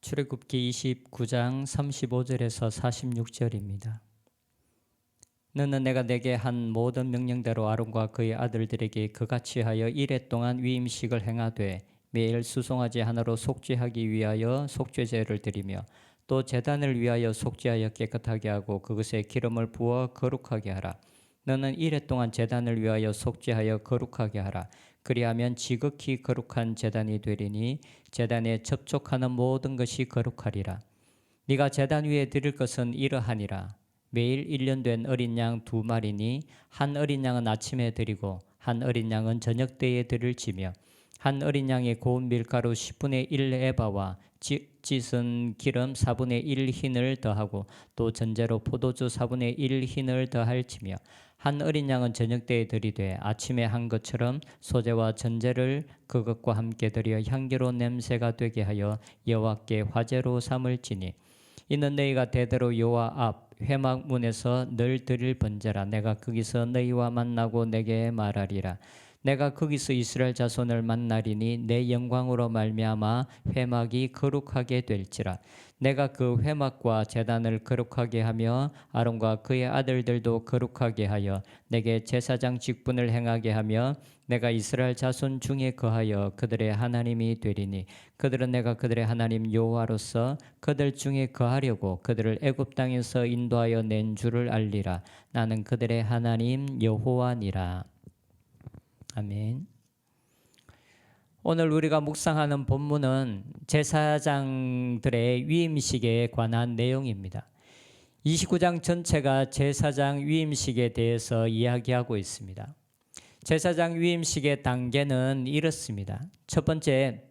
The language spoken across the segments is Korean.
출애굽기 29장 35절에서 46절입니다. 너는 내가 내게 한 모든 명령대로 아론과 그의 아들들에게 그같이 하여 이레 동안 위임식을 행하되 매일 수송아지 하나로 속죄하기 위하여 속죄제를 드리며 또 제단을 위하여 속죄하여 깨끗하게 하고 그것에 기름을 부어 거룩하게 하라. 너는 이레 동안 제단을 위하여 속죄하여 거룩하게 하라. 그리하면 지극히 거룩한 제단이 되리니 제단에 접촉하는 모든 것이 거룩하리라. 네가 제단 위에 드릴 것은 이러하니라. 매일 1년 된 어린 양 2마리니 한 어린 양은 아침에 드리고 한 어린 양은 저녁 때에 드릴지며 한 어린 양의 고운 밀가루 10분의 1 에바와 찢은 기름 4분의 1 흰을 더하고 또 전제로 포도주 4분의 1 흰을 더할지며 한 어린 양은 저녁 때에 드리되 아침에 한 것처럼 소제와 전제를 그것과 함께 드려 향기로운 냄새가 되게 하여 여호와께 화제로 삼을지니 이는 너희가 대대로 여호와 앞 회막문에서 늘 드릴 번제라. 내가 거기서 너희와 만나고 내게 말하리라. 내가 거기서 이스라엘 자손을 만나리니 내 영광으로 말미암아 회막이 거룩하게 될지라. 내가 그 회막과 제단을 거룩하게 하며 아론과 그의 아들들도 거룩하게 하여 내게 제사장 직분을 행하게 하며 내가 이스라엘 자손 중에 거하여 그들의 하나님이 되리니 그들은 내가 그들의 하나님 여호와로서 그들 중에 거하려고 그들을 애굽 땅에서 인도하여 낸 줄을 알리라. 나는 그들의 하나님 여호와니라. 아멘. 오늘 우리가 묵상하는 본문은 제사장들의 위임식에 관한 내용입니다. 29장 전체가 제사장 위임식에 대해서 이야기하고 있습니다. 제사장 위임식의 단계는 이렇습니다. 첫 번째,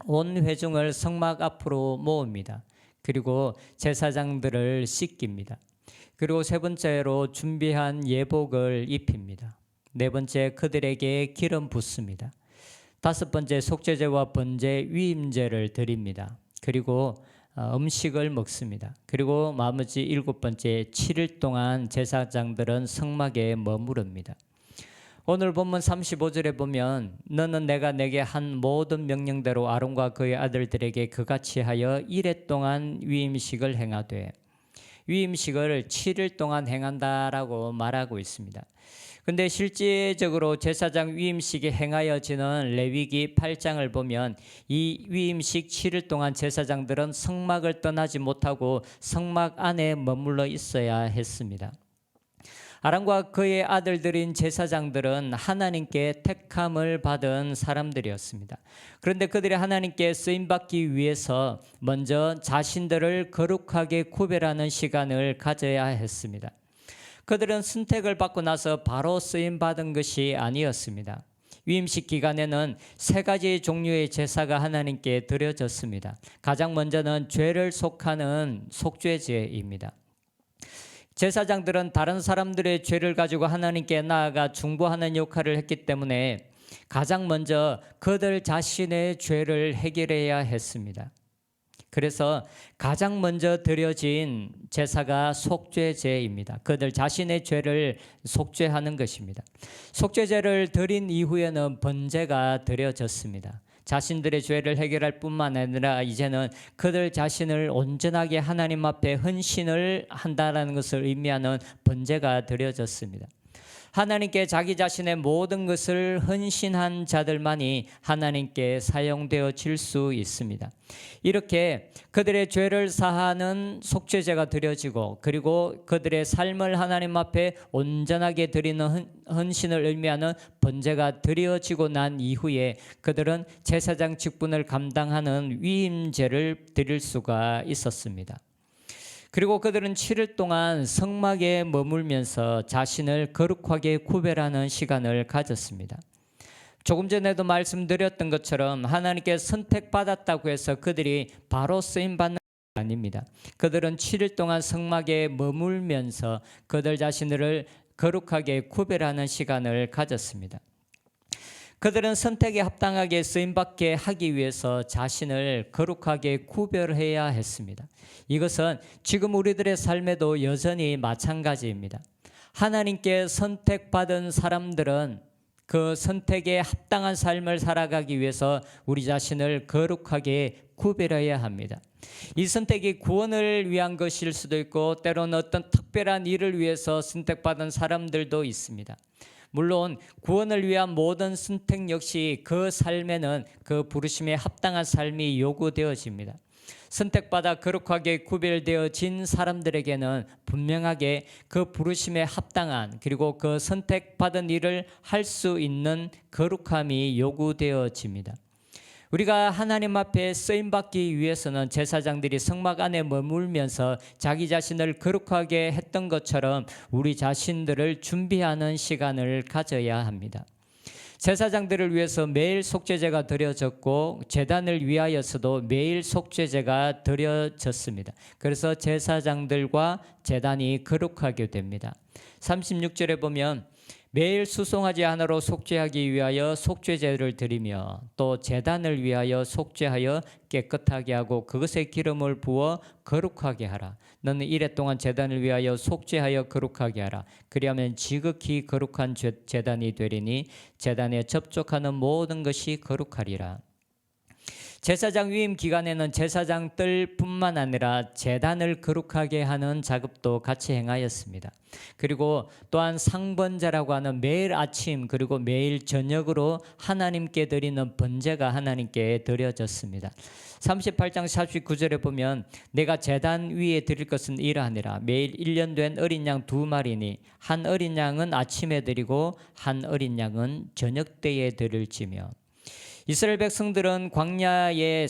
온 회중을 성막 앞으로 모읍니다. 그리고 제사장들을 씻깁니다. 그리고 세 번째로 준비한 예복을 입힙니다. 네 번째, 그들에게 기름 붓습니다. 다섯 번째, 속죄제와 번제, 위임제를 드립니다. 그리고 음식을 먹습니다. 그리고 나머지 일곱 번째, 7일 동안 제사장들은 성막에 머무릅니다. 오늘 본문 35절에 보면 너는 내가 내게 한 모든 명령대로 아론과 그의 아들들에게 그같이 하여 이레 동안 위임식을 행하되, 위임식을 7일 동안 행한다라고 말하고 있습니다. 근데 실제적으로 제사장 위임식이 행하여지는 레위기 8장을 보면 이 위임식 7일 동안 제사장들은 성막을 떠나지 못하고 성막 안에 머물러 있어야 했습니다. 아론과 그의 아들들인 제사장들은 하나님께 택함을 받은 사람들이었습니다. 그런데 그들이 하나님께 쓰임받기 위해서 먼저 자신들을 거룩하게 구별하는 시간을 가져야 했습니다. 그들은 선택을 받고 나서 바로 쓰임받은 것이 아니었습니다. 위임식 기간에는 세 가지 종류의 제사가 하나님께 드려졌습니다. 가장 먼저는 죄를 속하는 속죄제입니다. 제사장들은 다른 사람들의 죄를 가지고 하나님께 나아가 중보하는 역할을 했기 때문에 가장 먼저 그들 자신의 죄를 해결해야 했습니다. 그래서 가장 먼저 드려진 제사가 속죄제입니다. 그들 자신의 죄를 속죄하는 것입니다. 속죄제를 드린 이후에는 번제가 드려졌습니다. 자신들의 죄를 해결할 뿐만 아니라 이제는 그들 자신을 온전하게 하나님 앞에 헌신을 한다는 것을 의미하는 번제가 드려졌습니다. 하나님께 자기 자신의 모든 것을 헌신한 자들만이 하나님께 사용되어질 수 있습니다. 이렇게 그들의 죄를 사하는 속죄제가 드려지고 그리고 그들의 삶을 하나님 앞에 온전하게 드리는 헌신을 의미하는 번제가 드려지고 난 이후에 그들은 제사장 직분을 감당하는 위임제를 드릴 수가 있었습니다. 그리고 그들은 7일 동안 성막에 머물면서 자신을 거룩하게 구별하는 시간을 가졌습니다. 조금 전에도 말씀드렸던 것처럼 하나님께 선택받았다고 해서 그들이 바로 쓰임받는 것이 아닙니다. 그들은 7일 동안 성막에 머물면서 그들 자신을 거룩하게 구별하는 시간을 가졌습니다. 그들은 선택에 합당하게 쓰임받게 하기 위해서 자신을 거룩하게 구별해야 했습니다. 이것은 지금 우리들의 삶에도 여전히 마찬가지입니다. 하나님께 선택받은 사람들은 그 선택에 합당한 삶을 살아가기 위해서 우리 자신을 거룩하게 구별해야 합니다. 이 선택이 구원을 위한 것일 수도 있고 때로는 어떤 특별한 일을 위해서 선택받은 사람들도 있습니다. 물론 구원을 위한 모든 선택 역시 그 삶에는 그 부르심에 합당한 삶이 요구되어집니다. 선택받아 거룩하게 구별되어진 사람들에게는 분명하게 그 부르심에 합당한 그리고 그 선택받은 일을 할 수 있는 거룩함이 요구되어집니다. 우리가 하나님 앞에 쓰임받기 위해서는 제사장들이 성막 안에 머물면서 자기 자신을 거룩하게 했던 것처럼 우리 자신들을 준비하는 시간을 가져야 합니다. 제사장들을 위해서 매일 속죄제가 드려졌고 제단을 위하여서도 매일 속죄제가 드려졌습니다. 그래서 제사장들과 제단이 거룩하게 됩니다. 36절에 보면 매일 수송아지 하나로 속죄하기 위하여 속죄제를 드리며 또 제단을 위하여 속죄하여 깨끗하게 하고 그것에 기름을 부어 거룩하게 하라. 너는 이레 동안 제단을 위하여 속죄하여 거룩하게 하라. 그리하면 지극히 거룩한 제단이 되리니 제단에 접촉하는 모든 것이 거룩하리라. 제사장 위임 기간에는 제사장들뿐만 아니라 제단을 거룩하게 하는 작업도 같이 행하였습니다. 그리고 또한 상번제라고 하는 매일 아침 그리고 매일 저녁으로 하나님께 드리는 번제가 하나님께 드려졌습니다. 38장 49절에 보면 내가 제단 위에 드릴 것은 이러하니라. 매일 1년 된 어린 양 2마리니 한 어린 양은 아침에 드리고 한 어린 양은 저녁 때에 드릴지며. 이스라엘 백성들은 광야의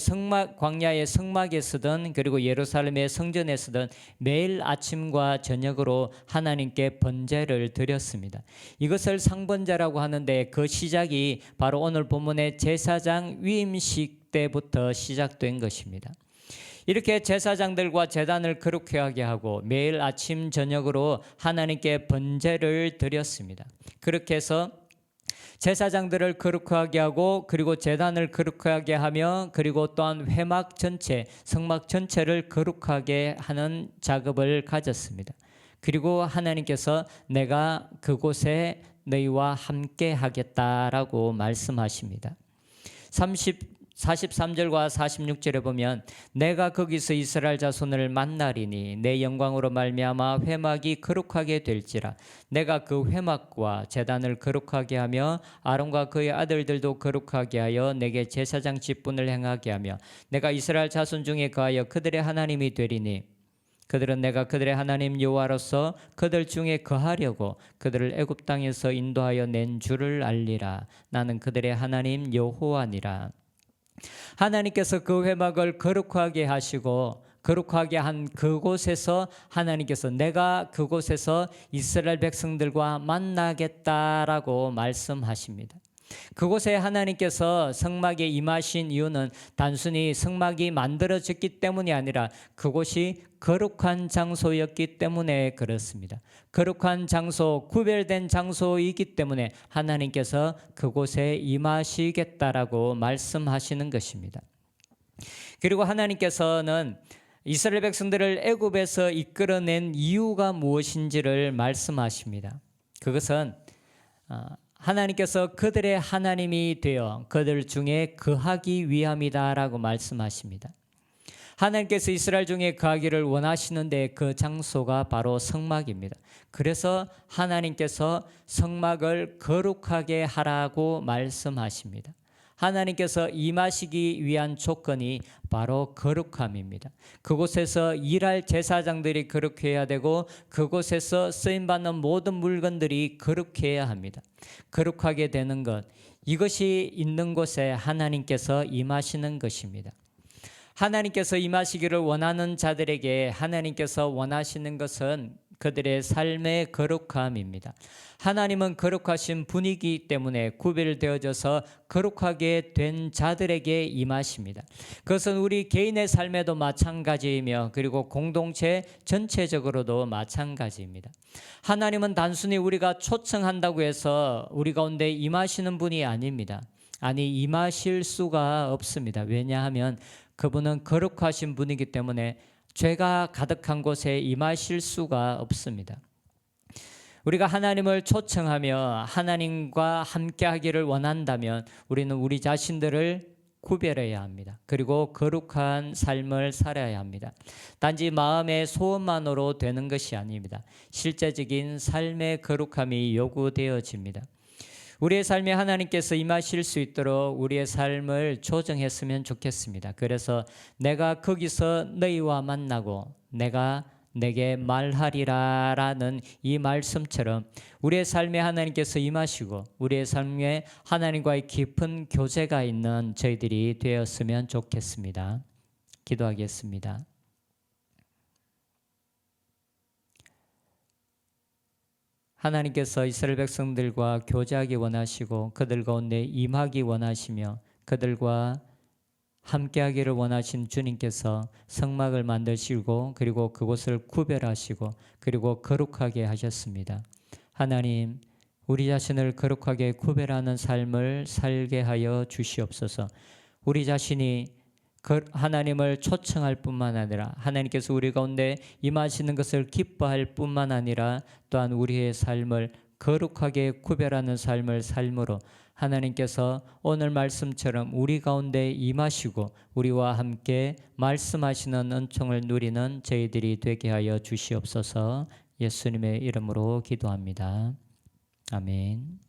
성막에서든 그리고 예루살렘의 성전에서든 매일 아침과 저녁으로 하나님께 번제를 드렸습니다. 이것을 상번제라고 하는데 그 시작이 바로 오늘 본문의 제사장 위임식 때부터 시작된 것입니다. 이렇게 제사장들과 제단을 거룩하게 하고 매일 아침 저녁으로 하나님께 번제를 드렸습니다. 그렇게 해서 제사장들을 거룩하게 하고 그리고 제단을 거룩하게 하며 그리고 또한 회막 전체, 성막 전체를 거룩하게 하는 작업을 가졌습니다. 그리고 하나님께서 내가 그곳에 너희와 함께 하겠다라고 말씀하십니다. 43절과 46절에 보면 내가 거기서 이스라엘 자손을 만나리니 내 영광으로 말미암아 회막이 거룩하게 될지라. 내가 그 회막과 제단을 거룩하게 하며 아론과 그의 아들들도 거룩하게 하여 내게 제사장 직분을 행하게 하며 내가 이스라엘 자손 중에 거하여 그들의 하나님이 되리니 그들은 내가 그들의 하나님 여호와로서 그들 중에 거하려고 그들을 애굽 땅에서 인도하여 낸 줄을 알리라. 나는 그들의 하나님 여호와니라. 하나님께서 그 회막을 거룩하게 하시고 거룩하게 한 그곳에서 하나님께서 내가 그곳에서 이스라엘 백성들과 만나겠다라고 말씀하십니다. 그곳에 하나님께서 성막에 임하신 이유는 단순히 성막이 만들어졌기 때문이 아니라 그곳이 거룩한 장소였기 때문에 그렇습니다. 거룩한 장소, 구별된 장소이기 때문에 하나님께서 그곳에 임하시겠다라고 말씀하시는 것입니다. 그리고 하나님께서는 이스라엘 백성들을 애굽에서 이끌어낸 이유가 무엇인지를 말씀하십니다. 그것은 하나님께서 그들의 하나님이 되어 그들 중에 거하기 위함이다라고 말씀하십니다. 하나님께서 이스라엘 중에 거하기를 원하시는데 그 장소가 바로 성막입니다. 그래서 하나님께서 성막을 거룩하게 하라고 말씀하십니다. 하나님께서 임하시기 위한 조건이 바로 거룩함입니다. 그곳에서 일할 제사장들이 거룩해야 되고 그곳에서 쓰임받는 모든 물건들이 거룩해야 합니다. 거룩하게 되는 것, 이것이 있는 곳에 하나님께서 임하시는 것입니다. 하나님께서 임하시기를 원하는 자들에게 하나님께서 원하시는 것은 그들의 삶의 거룩함입니다. 하나님은 거룩하신 분이기 때문에 구별되어져서 거룩하게 된 자들에게 임하십니다. 그것은 우리 개인의 삶에도 마찬가지이며 그리고 공동체 전체적으로도 마찬가지입니다. 하나님은 단순히 우리가 초청한다고 해서 우리 가운데 임하시는 분이 아닙니다. 아니, 임하실 수가 없습니다. 왜냐하면 그분은 거룩하신 분이기 때문에 죄가 가득한 곳에 임하실 수가 없습니다. 우리가 하나님을 초청하며 하나님과 함께 하기를 원한다면 우리는 우리 자신들을 구별해야 합니다. 그리고 거룩한 삶을 살아야 합니다. 단지 마음의 소원만으로 되는 것이 아닙니다. 실제적인 삶의 거룩함이 요구되어집니다. 우리의 삶에 하나님께서 임하실 수 있도록 우리의 삶을 조정했으면 좋겠습니다. 그래서 내가 거기서 너희와 만나고 내가 내게 말하리라 라는 이 말씀처럼 우리의 삶에 하나님께서 임하시고 우리의 삶에 하나님과의 깊은 교제가 있는 저희들이 되었으면 좋겠습니다. 기도하겠습니다. 하나님께서 이스라엘 백성들과 교제하기 원하시고 그들 가운데 임하기 원하시며 그들과 함께하기를 원하신 주님께서 성막을 만드시고 그리고 그곳을 구별하시고 그리고 거룩하게 하셨습니다. 하나님, 우리 자신을 거룩하게 구별하는 삶을 살게 하여 주시옵소서. 우리 자신이 하나님을 초청할 뿐만 아니라 하나님께서 우리 가운데 임하시는 것을 기뻐할 뿐만 아니라 또한 우리의 삶을 거룩하게 구별하는 삶을 삶으로 하나님께서 오늘 말씀처럼 우리 가운데 임하시고 우리와 함께 말씀하시는 은총을 누리는 저희들이 되게 하여 주시옵소서. 예수님의 이름으로 기도합니다. 아멘.